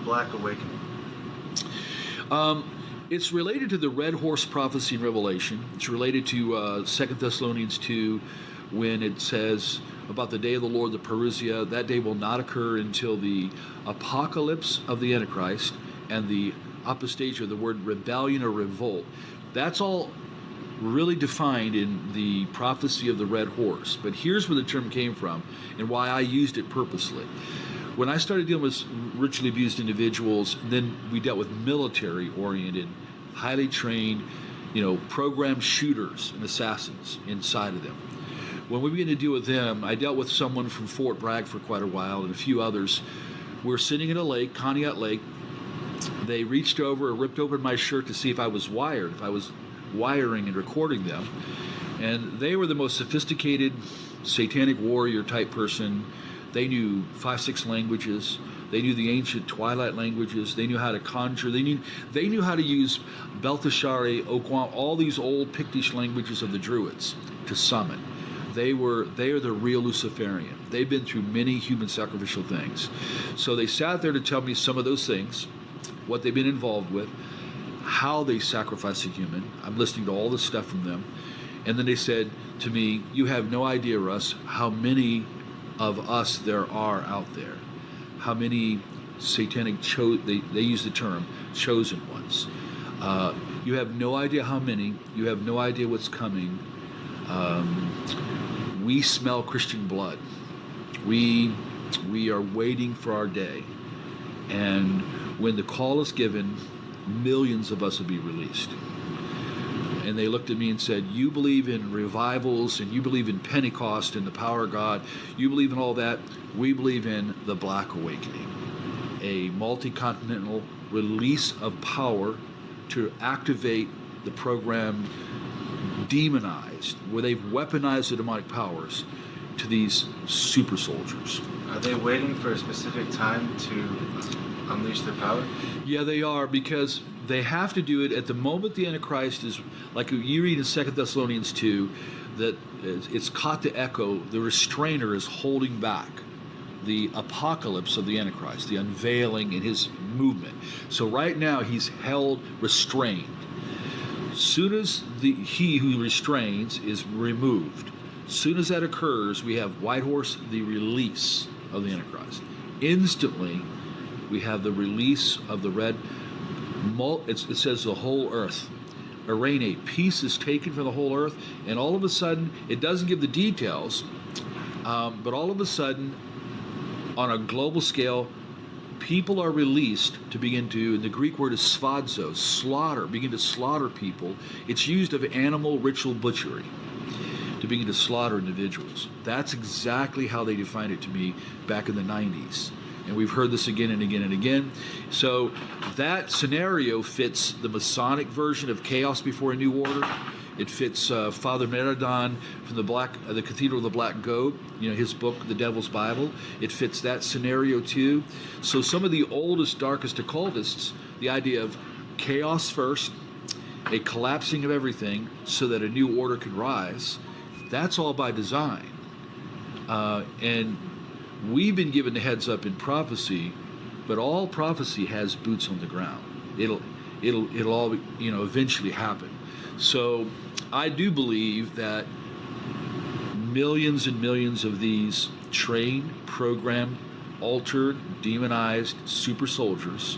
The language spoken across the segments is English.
Black Awakening? It's related to the red horse prophecy in Revelation. It's related to 2 Thessalonians 2 when it says about the day of the Lord, the parousia. That day will not occur until the apocalypse of the Antichrist and the apostasia, the word rebellion or revolt. That's all really defined in the prophecy of the red horse. But here's where the term came from and why I used it purposely. When I started dealing with ritually abused individuals, then we dealt with military-oriented, highly trained, programmed shooters and assassins inside of them. When we began to deal with them, I dealt with someone from Fort Bragg for quite a while and a few others. We were sitting in a lake, Conneaut Lake. They reached over and ripped open my shirt to see if I was wired, if I was wiring and recording them. And they were the most sophisticated satanic warrior type person. They knew 5-6 languages. They knew the ancient twilight languages. They knew how to conjure. They knew how to use Belteshazzar, Okwam, all these old Pictish languages of the Druids to summon. They are the real Luciferian. They've been through many human sacrificial things. So they sat there to tell me some of those things, what they've been involved with, how they sacrifice a human. I'm listening to all this stuff from them. And then they said to me, you have no idea, Russ, how many of us there are out there, how many satanic they use the term chosen ones. You have no idea how many. You have no idea what's coming. We smell Christian blood. We are waiting for our day, and when the call is given, millions of us will be released. And they looked at me and said, you believe in revivals and you believe in Pentecost and the power of God. You believe in all that. We believe in the Black Awakening, a multi-continental release of power to activate the program demonized, where they've weaponized the demonic powers to these super soldiers. Are they waiting for a specific time to unleash their power? Yeah, they are, because they have to do it at the moment the Antichrist is, like you read in 2 Thessalonians 2, that it's caught the echo, the restrainer is holding back the apocalypse of the Antichrist, the unveiling in his movement. So right now he's held restrained. Soon as he who restrains is removed, soon as that occurs, we have White Horse, the release of the Antichrist. Instantly, we have the release of the red. It says the whole earth. Arraign, peace is taken from the whole earth, and all of a sudden, it doesn't give the details, but all of a sudden, on a global scale, people are released to begin to, and the Greek word is sphadzo, slaughter, begin to slaughter people. It's used of animal ritual butchery to begin to slaughter individuals. That's exactly how they defined it to me back in the 90s. And we've heard this again and again and again. So that scenario fits the Masonic version of chaos before a new order. It fits Father Meridon from the Cathedral of the Black Goat, his book, The Devil's Bible. It fits that scenario too. So some of the oldest, darkest occultists, the idea of chaos first, a collapsing of everything so that a new order can rise, that's all by design. And we've been given the heads up in prophecy, but all prophecy has boots on the ground. It'll all eventually happen. So I do believe that millions and millions of these trained, programmed, altered, demonized super soldiers,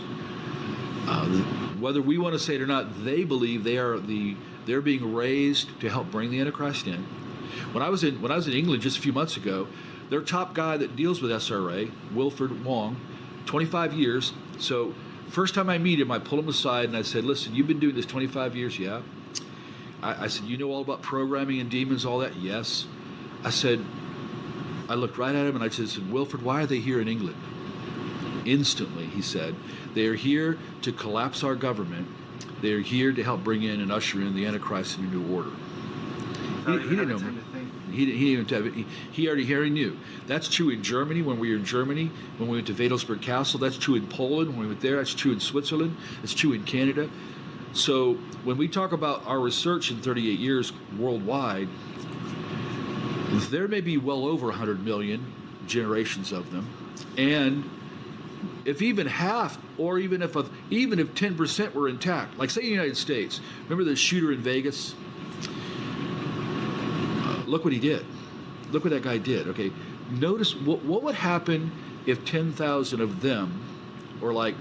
whether we want to say it or not, they believe they're being raised to help bring the Antichrist in. When I was in England just a few months ago, their top guy that deals with SRA, Wilfred Wong, 25 years. So first time I meet him, I pull him aside and I said, listen, you've been doing this 25 years, yeah? I said, you know all about programming and demons, all that? Yes. I said, I looked right at him and I said, Wilfred, why are they here in England? Instantly, he said, they are here to collapse our government. They are here to help bring in and usher in the Antichrist and a new order. He didn't know me. He already knew. That's true in Germany when we were in Germany, when we went to Wedelsberg Castle. That's true in Poland when we went there. That's true in Switzerland. It's true in Canada. So when we talk about our research in 38 years worldwide, there may be well over 100 million generations of them, and if even half, or even if 10% were intact, like say the United States, remember the shooter in Vegas? Look what he did. Look what that guy did. Okay, notice what would happen if 10,000 of them, or like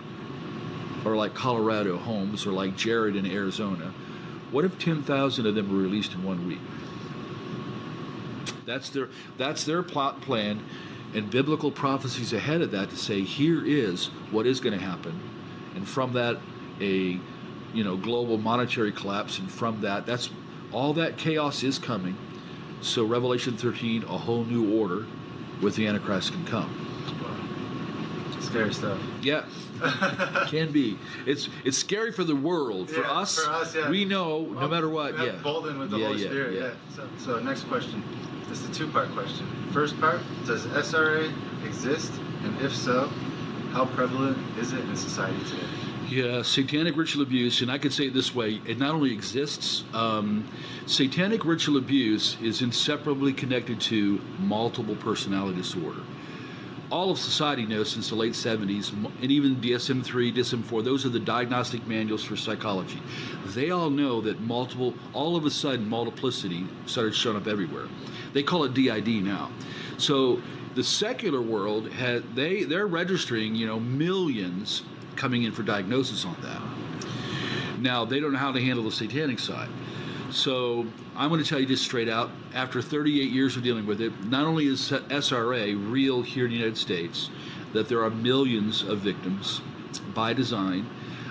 Colorado Holmes, or like Jared in Arizona. What if 10,000 of them were released in 1 week? That's their plot plan, and biblical prophecies ahead of that to say here is what is going to happen, and from that a global monetary collapse, and from that's all that chaos is coming. So Revelation 13, a whole new order with the Antichrist can come. Wow. Scary stuff. Yeah. Can be. It's scary for the world. For us, yeah. We know no matter what. Yeah. Bolden with the Holy Spirit. Yeah. So next question. This is a two-part question. First part: does SRA exist, and if so, how prevalent is it in society today? Yeah, satanic ritual abuse, and I could say it this way: it not only exists. Satanic ritual abuse is inseparably connected to multiple personality disorder. All of society knows since the late 70s, and even DSM-3, DSM-4, those are the diagnostic manuals for psychology. They all know that all of a sudden, multiplicity started showing up everywhere. They call it DID now. So the secular world, they're registering, millions coming in for diagnosis on that. Now, they don't know how to handle the satanic side. So I'm going to tell you just straight out, after 38 years of dealing with it, not only is SRA real here in the United States, that there are millions of victims by design,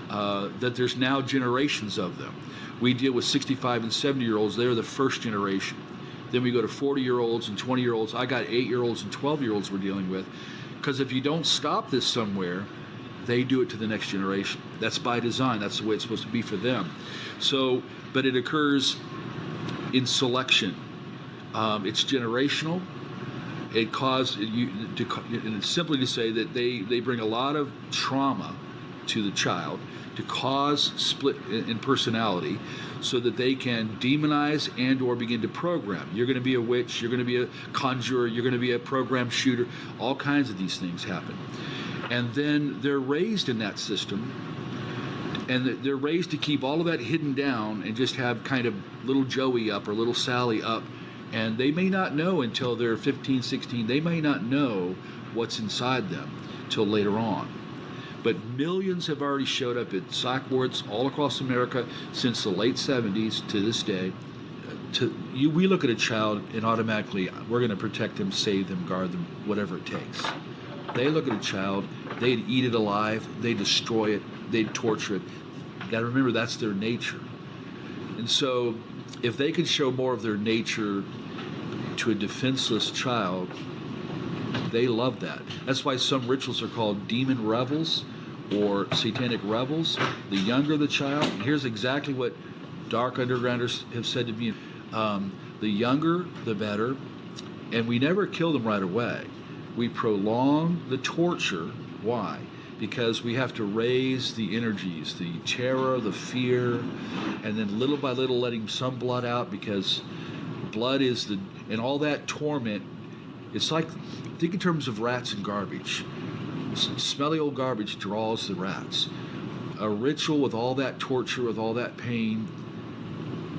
that there's now generations of them. We deal with 65 and 70-year-olds. They're the first generation. Then we go to 40-year-olds and 20-year-olds. I got 8-year-olds and 12-year-olds we're dealing with. Because if you don't stop this somewhere, they do it to the next generation. That's by design. That's the way it's supposed to be for them. So, but it occurs in selection. It's generational. It caused and it's simply to say that they bring a lot of trauma to the child to cause split in personality, so that they can demonize and or begin to program. You're going to be a witch. You're going to be a conjurer. You're going to be a program shooter. All kinds of these things happen. And then they're raised in that system, and they're raised to keep all of that hidden down and just have kind of little Joey up or little Sally up, and they may not know until they're 15, 16, they may not know what's inside them till later on. But millions have already showed up at psych wards all across America since the late 70s to this day. We look at a child and automatically we're going to protect them, save them, guard them, whatever it takes. They look at a child, they'd eat it alive, they'd destroy it, they'd torture it. You got to remember that's their nature. And so if they could show more of their nature to a defenseless child, they love that. That's why some rituals are called demon revels or satanic revels. The younger the child, and here's exactly what dark undergrounders have said to me, the younger the better, and we never kill them right away. We prolong the torture. Why? Because we have to raise the energies, the terror, the fear, and then little by little letting some blood out, because blood is and all that torment, it's like, think in terms of rats and garbage. Smelly old garbage draws the rats. A ritual with all that torture, with all that pain,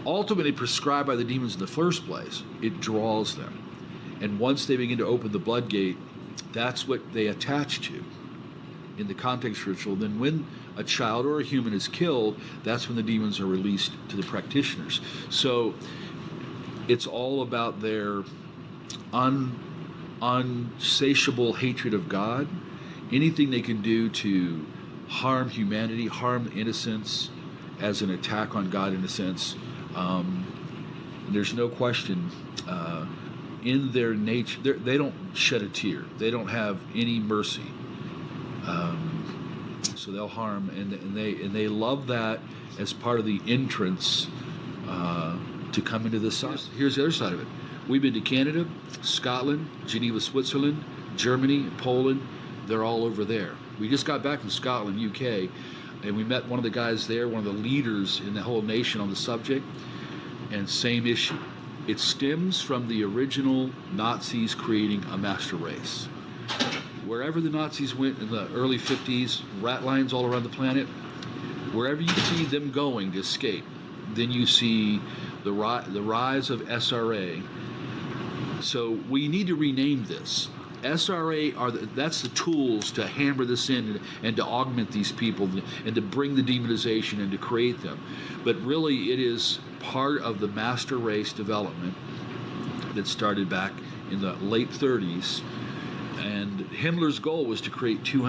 ultimately prescribed by the demons in the first place, it draws them. And once they begin to open the blood gate, that's what they attach to in the context ritual. Then when a child or a human is killed, that's when the demons are released to the practitioners. So it's all about their unsatiable hatred of God, anything they can do to harm humanity, harm innocence as an attack on God in a sense. There's no question in their nature, they don't shed a tear. They don't have any mercy. So they'll harm, and they love that as part of the entrance to come into this side. Here's the other side of it. We've been to Canada, Scotland, Geneva, Switzerland, Germany, Poland. They're all over there. We just got back from Scotland, UK, and we met one of the guys there, one of the leaders in the whole nation on the subject, and same issue. It stems from the original Nazis creating a master race. wherever the Nazis went in the early 50s, rat lines all around the planet, wherever you see them going to escape, then you see the rise of SRA. So we need to rename this. SRA that's the tools to hammer this in and to augment these people and to bring the demonization and to create them. But really, it is part of the master race development that started back in the late 30s. And Himmler's goal was to create 200